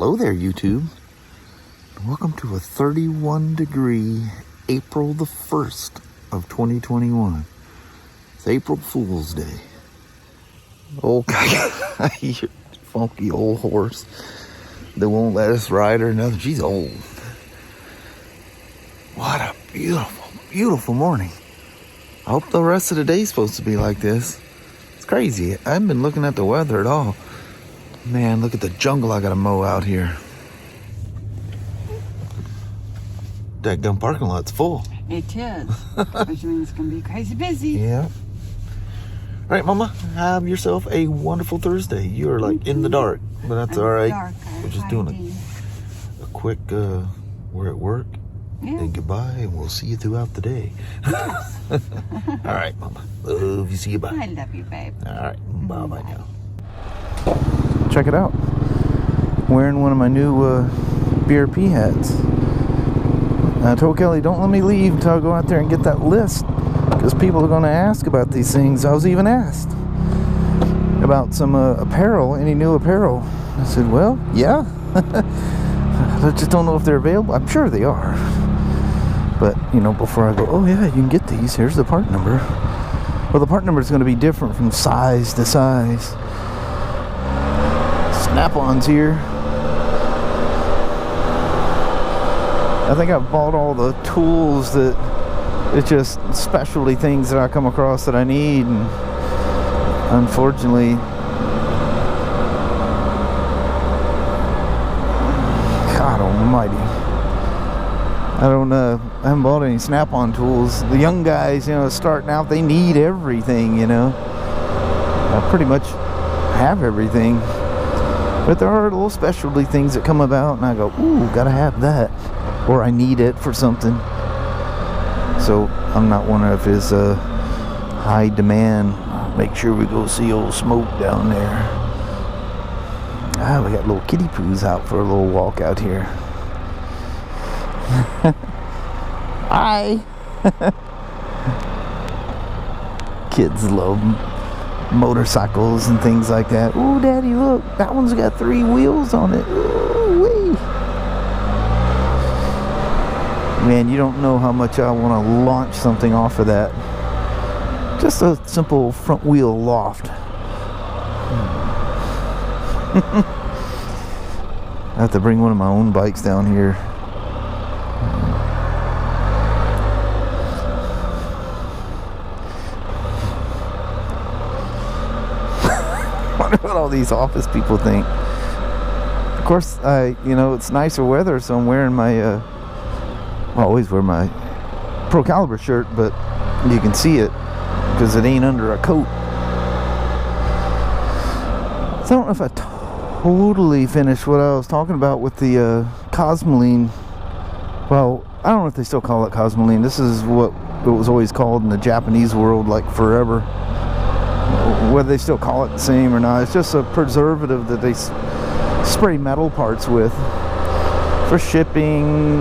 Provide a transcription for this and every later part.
Hello there, YouTube. Welcome to a 31 degree April the 1st of 2021. It's April Fool's Day. Oh, you funky old horse that won't let us ride her nothing. She's old. What a beautiful, beautiful morning. I hope the rest of the day is supposed to be like this. It's crazy. I haven't been looking at the weather at all. Man, look at the jungle I gotta mow out here. That gun parking lot's full. It is. Which means it's gonna be crazy busy. Yeah. All right, Mama, have yourself a wonderful Thursday. You're like in the dark, but that's all right. Dark. We're just doing a quick, we're at work. Yeah. And goodbye, and we'll see you throughout the day. Yes. All right, Mama. Love you. See you. Bye. I love you, babe. All right. Bye-bye now. Check it out. Wearing one of my new BRP hats. I told Kelly, don't let me leave until I go out there and get that list, because people are going to ask about these things. I was even asked about some apparel, any new apparel. I said, well, yeah. I just don't know if they're available. I'm sure they are. But, you know, before I go, oh yeah, you can get these. Here's the part number. Well, the part number is going to be different from size to size. Snap-ons here. I think I've bought all the tools that it's just specialty things that I come across that I need, and unfortunately, God almighty, I haven't bought any Snap-on tools. The young guys, you know, starting out, they need everything, you know. I pretty much have everything. But there are little specialty things that come about, and I go, ooh, gotta have that. Or I need it for something. So I'm not one of his high demand. Make sure we go see old Smoak down there. Ah, we got little kitty poos out for a little walk out here. Hi. Kids love motorcycles and things like that. Ooh, Daddy, look, that one's got 3 wheels on it. Ooh-wee. Man, you don't know how much I want to launch something off of that. Just a simple front wheel loft. I have to bring one of my own bikes down here. What all these office people think. Of course, you know, it's nicer weather, so I'm wearing my I always wear my Pro Caliber shirt, but you can see it because it ain't under a coat. So I don't know if I totally finished what I was talking about with the Cosmoline. Well, I don't know if they still call it Cosmoline. This is what it was always called in the Japanese world, like forever. Whether they still call it the same or not, it's just a preservative that they spray metal parts with for shipping,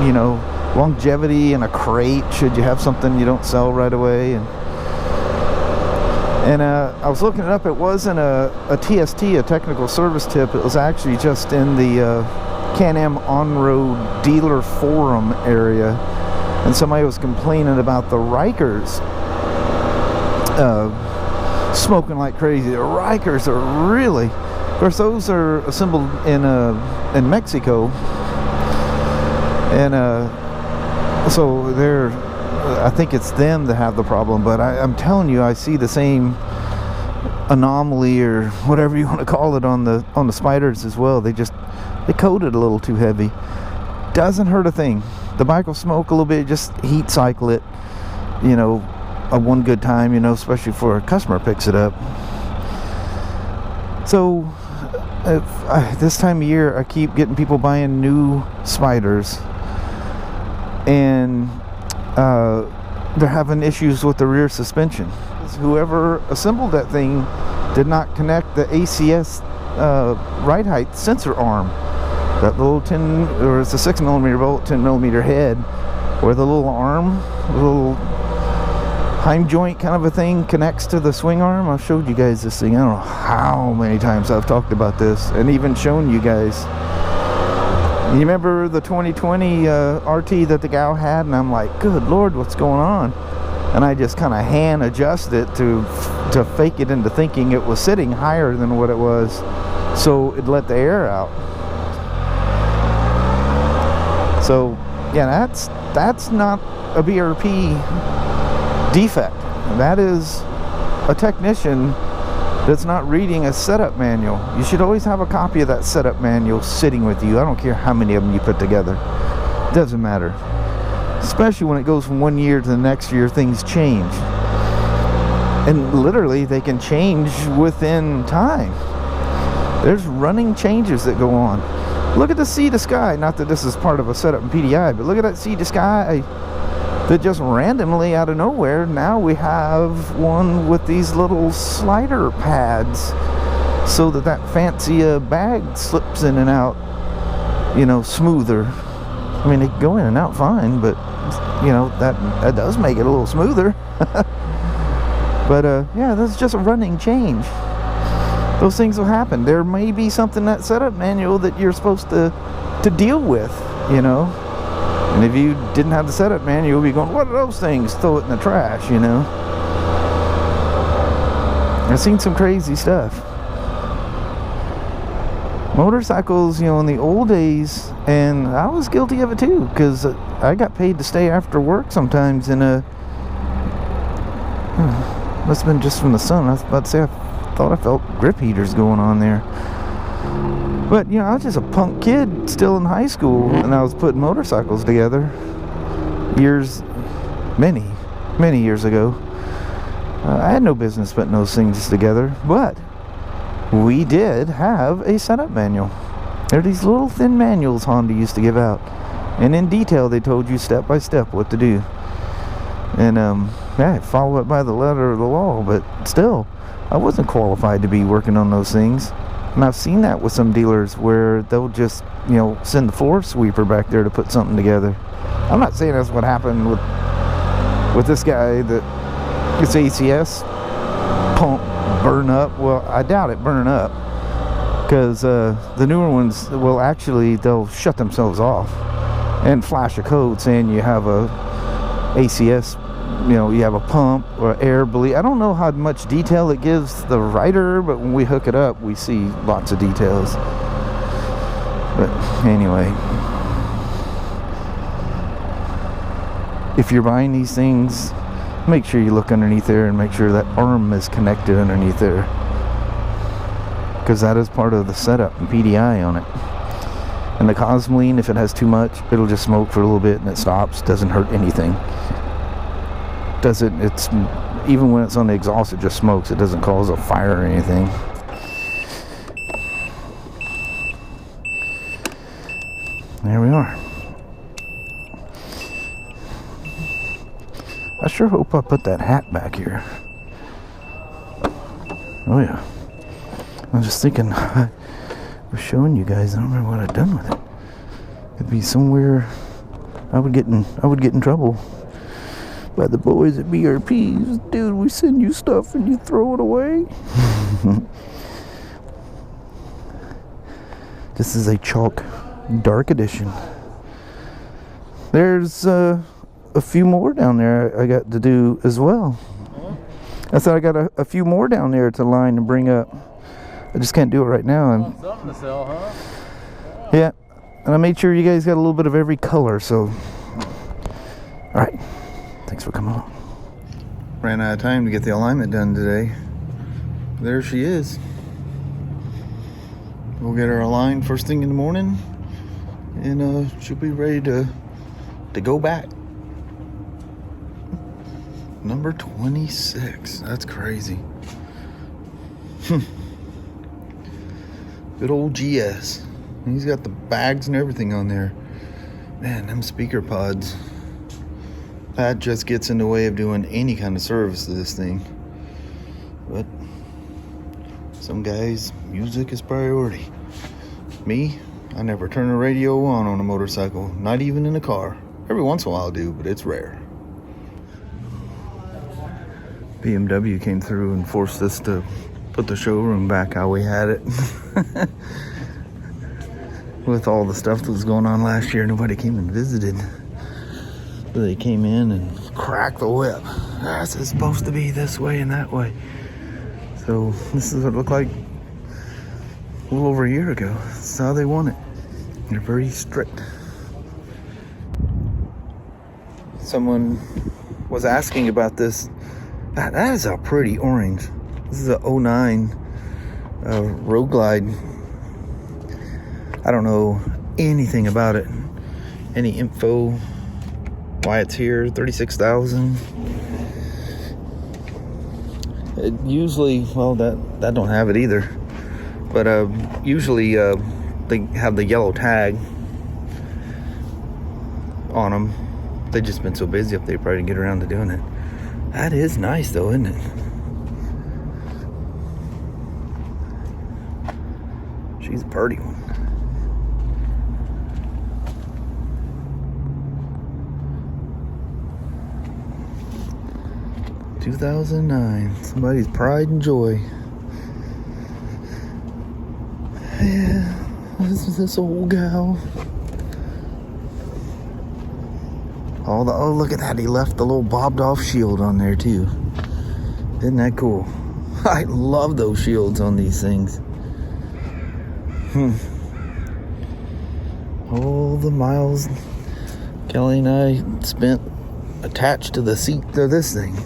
you know, longevity in a crate should you have something you don't sell right away. And I was looking it up. It wasn't a TST, a technical service tip. It was actually just in the Can-Am on-road dealer forum area, and somebody was complaining about the Rykers smoking like crazy. The Rykers are really, of course, those are assembled in Mexico, and so they're, I think it's them that have the problem. But I'm telling you, I see the same anomaly, or whatever you want to call it, on the Spyders as well. They coat it a little too heavy. Doesn't hurt a thing. The bike will smoke a little bit. Just heat cycle it, you know, one good time, you know, especially for a customer picks it up. So this time of year, I keep getting people buying new Spyders, and they're having issues with the rear suspension. Whoever assembled that thing did not connect the ACS ride height sensor arm. That little 10, or it's a 6mm bolt, 10mm head, where the little arm, little Heim joint kind of a thing connects to the swing arm. I've showed you guys this thing. I don't know how many times I've talked about this and even shown you guys. You remember the 2020 RT that the gal had, and I'm like, good Lord, what's going on? And I just kind of hand adjust it to fake it into thinking it was sitting higher than what it was, so it let the air out. So yeah, that's not a BRP defect. That is a technician that's not reading a setup manual. You should always have a copy of that setup manual sitting with you. I don't care how many of them you put together. It doesn't matter. Especially when it goes from one year to the next year, things change. And literally, they can change within time. There's running changes that go on. Look at the sea to sky. Not that this is part of a setup in PDI, but look at that sea to sky that just randomly out of nowhere, now we have one with these little slider pads so that fancy bag slips in and out, you know, smoother. I mean, it can go in and out fine, but you know, that does make it a little smoother. But yeah, that's just a running change. Those things will happen. There may be something in that setup manual that you're supposed to deal with, you know. And if you didn't have the setup manual, you'll be going, what are those things? Throw it in the trash, you know. I've seen some crazy stuff. Motorcycles, you know, in the old days, and I was guilty of it too, because I got paid to stay after work sometimes in a... must have been just from the sun. I was about to say, I thought I felt grip heaters going on there. But, you know, I was just a punk kid still in high school, and I was putting motorcycles together many years ago. I had no business putting those things together, but we did have a setup manual. They're these little thin manuals Honda used to give out, and in detail they told you step by step what to do. And yeah, follow it by the letter of the law, but still, I wasn't qualified to be working on those things. And I've seen that with some dealers where they'll just, you know, send the floor sweeper back there to put something together. I'm not saying that's what happened with this guy that gets ACS pump burn up. Well, I doubt it burn up, because the newer ones will actually, they'll shut themselves off and flash a code saying you have a ACS, you know, you have a pump or air bleed. I don't know how much detail it gives the writer, but when we hook it up, we see lots of details. But anyway, if you're buying these things, make sure you look underneath there and make sure that arm is connected underneath there, because that is part of the setup and PDI on it. And the Cosmoline, if it has too much, it'll just smoke for a little bit and it stops. Doesn't hurt anything. It's even when it's on the exhaust, it just smokes. It doesn't cause a fire or anything. There we are. I sure hope I put that hat back here. Oh yeah. I was just thinking, I was showing you guys, I don't remember what I'd done with it. It'd be somewhere I would get in trouble by the boys at BRPs. Dude, we send you stuff and you throw it away. This is a chalk dark edition. There's a few more down there I got to do as well. I thought I got a few more down there to line and bring up. I just can't do it right now. Something to sell, huh? Yeah, and I made sure you guys got a little bit of every color, so. Alright, thanks for coming on. Ran out of time to get the alignment done today. There she is. We'll get her aligned first thing in the morning, and she'll be ready to go back. Number 26. That's crazy. Good old GS. He's got the bags and everything on there. Man, them speaker pods. That just gets in the way of doing any kind of service to this thing. But some guys, music is priority. Me, I never turn the radio on a motorcycle, not even in a car. Every once in a while I do, but it's rare. BMW came through and forced us to put the showroom back how we had it. With all the stuff that was going on last year, nobody came and visited. They came in and cracked the whip. This is supposed to be this way and that way. So this is what it looked like a little over a year ago. That's how they want it. They're very strict. Someone was asking about this. That is a pretty orange. This is a 09 Road Glide. I don't know anything about it. Any info? Why it's here? 36,000. Usually, well, that don't have it either. But usually they have the yellow tag on them. They've just been so busy up there, probably didn't get around to doing it. That is nice though, isn't it? She's a pretty one. (2009). Somebody's pride and joy. Yeah, this old gal. Oh, look at that. He left the little bobbed off shield on there too. Isn't that cool? I love those shields on these things. All the miles Kelly and I spent attached to the seat of this thing.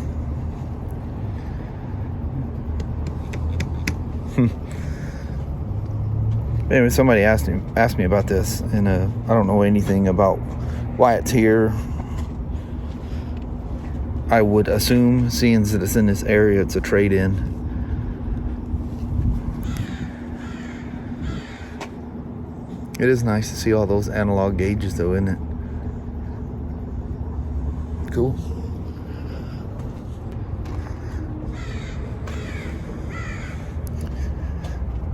Anyway, somebody asked me about this, and I don't know anything about why it's here. I would assume, seeing that it's in this area, it's a trade-in. It is nice to see all those analog gauges, though, isn't it? Cool.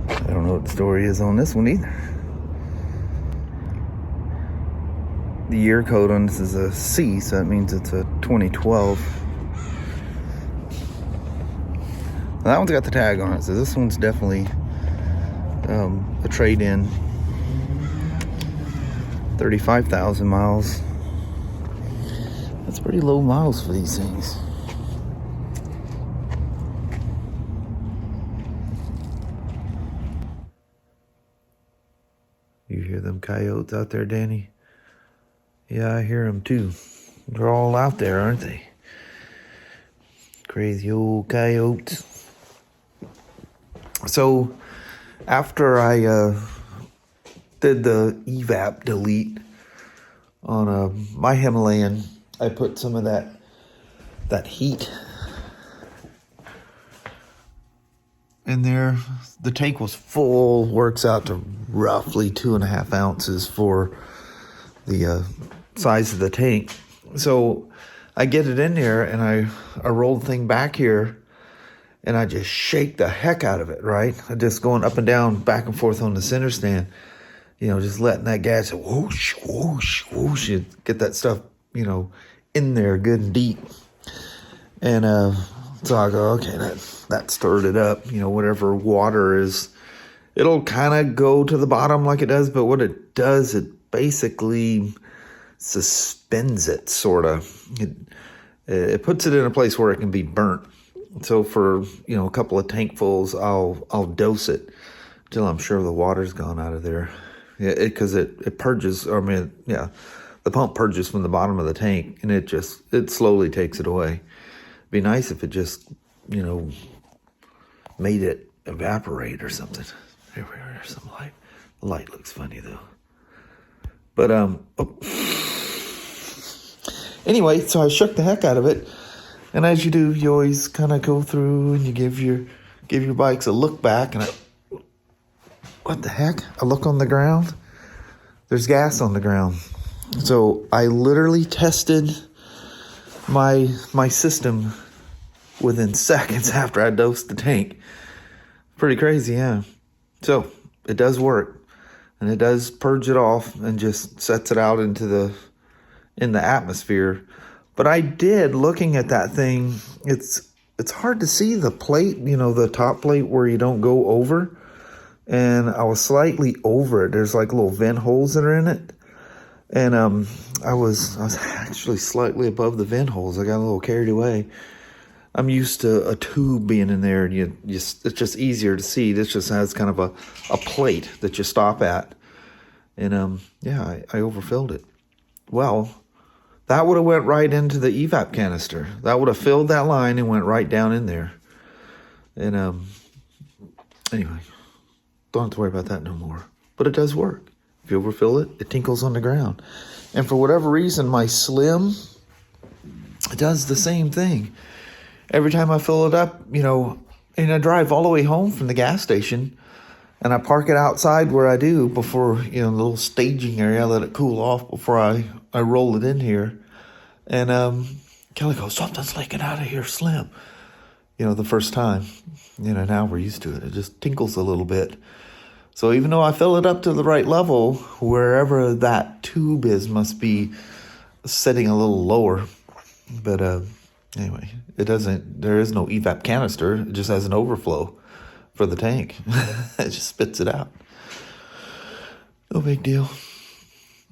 I don't know what the story is on this one either. The year code on this is a C, so that means it's a 2012. Now, that one's got the tag on it, so this one's definitely a trade-in. 35,000 miles. That's pretty low miles for these things. You hear them coyotes out there, Danny? Yeah, I hear them too. They're all out there, aren't they? Crazy old coyotes. So, after I did the EVAP delete on my Himalayan, I put some of that heat in there. The tank was full, works out to roughly 2.5 ounces for the size of the tank. So I get it in there and I roll the thing back here and I just shake the heck out of it, right? I just going up and down, back and forth on the center stand, you know, just letting that gas whoosh, whoosh, whoosh, and get that stuff, you know, in there good and deep. And so I go, okay, that stirred it up, you know, whatever water is, it'll kind of go to the bottom like it does, but what it does, it basically suspends it, sort of. It puts it in a place where it can be burnt. So for, you know, a couple of tankfuls, I'll dose it till I'm sure the water's gone out of there. Yeah, because it purges. I mean, yeah, the pump purges from the bottom of the tank, and it slowly takes it away. It'd be nice if it just, you know, made it evaporate or something. There's some light. The light looks funny though. But anyway, so I shook the heck out of it, and as you do, you always kind of go through and you give your bikes a look back, and what the heck? I look on the ground. There's gas on the ground. So I literally tested my system within seconds after I dosed the tank. Pretty crazy, yeah. So it does work, and it does purge it off and just sets it out in the atmosphere. But I did, looking at that thing, it's hard to see the plate, you know, the top plate where you don't go over. And I was slightly over it. There's like little vent holes that are in it. And I was actually slightly above the vent holes. I got a little carried away. I'm used to a tube being in there, and it's just easier to see. This just has kind of a plate that you stop at. And yeah, I overfilled it. Well, that would have went right into the EVAP canister. That would have filled that line and went right down in there. And anyway, don't have to worry about that no more. But it does work. If you overfill it, it tinkles on the ground. And for whatever reason, my Slim does the same thing. Every time I fill it up, you know, and I drive all the way home from the gas station, and I park it outside where I do before, you know, the little staging area. I let it cool off before I roll it in here. And Kelly goes, something's leaking out of here, Slim. You know, the first time. You know, now we're used to it. It just tinkles a little bit. So even though I fill it up to the right level, wherever that tube is must be setting a little lower. But anyway, it doesn't, there is no EVAP canister. It just has an overflow for the tank. It just spits it out. No big deal.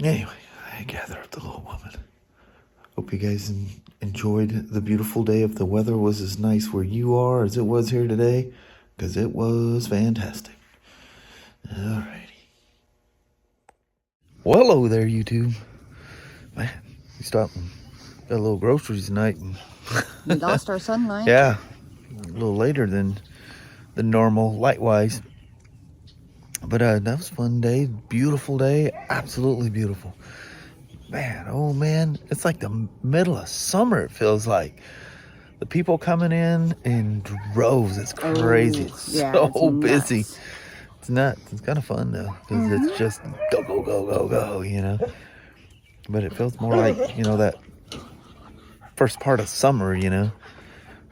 Anyway, I gather up the little woman. Hope you guys enjoyed the beautiful day. If the weather was as nice where you are as it was here today, because it was fantastic. Alrighty. Well, hello there, YouTube. Man, we stopped and got a little groceries tonight. And We lost our sunlight. yeah, a little later than normal, light-wise. But that was a fun day, beautiful day, absolutely beautiful. Man, oh man, it's like the middle of summer, it feels like. The people coming in droves, it's crazy. It's so busy. It's nuts. It's kind of fun though, because it's just go, go, go, go, go, you know. But it feels more like, you know, that first part of summer, you know.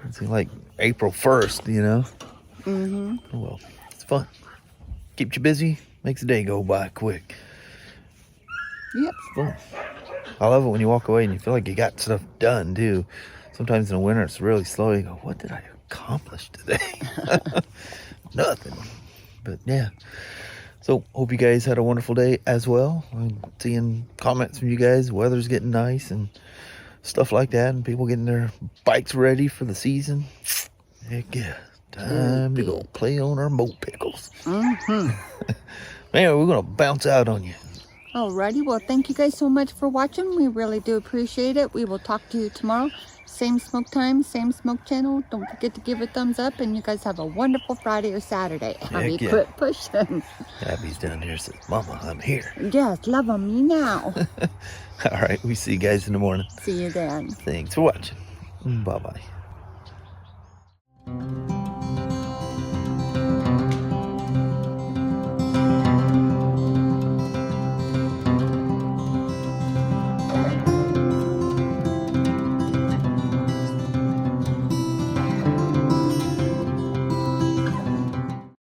It's like April 1st, you know. Oh, well, it's fun. Keeps you busy, makes the day go by quick. Yep. It's fun. I love it when you walk away and you feel like you got stuff done too. Sometimes in the winter it's really slow. You go, what did I accomplish today? Nothing. But yeah, so hope you guys had a wonderful day as well. I'm seeing comments from you guys. Weather's getting nice and stuff like that, and people getting their bikes ready for the season. Heck yeah, time to go play on our moat pickles. Man, we're gonna bounce out on you. Alrighty, well, thank you guys so much for watching. We really do appreciate it. We will talk to you tomorrow. Same smoke time, same smoke channel. Don't forget to give it a thumbs up, and you guys have a wonderful Friday or Saturday. Abby, yeah. quit pushing. Abby's down here says, Mama, I'm here. Yes, love on me now. All right, we see you guys in the morning. See you then. Thanks for watching. Bye-bye.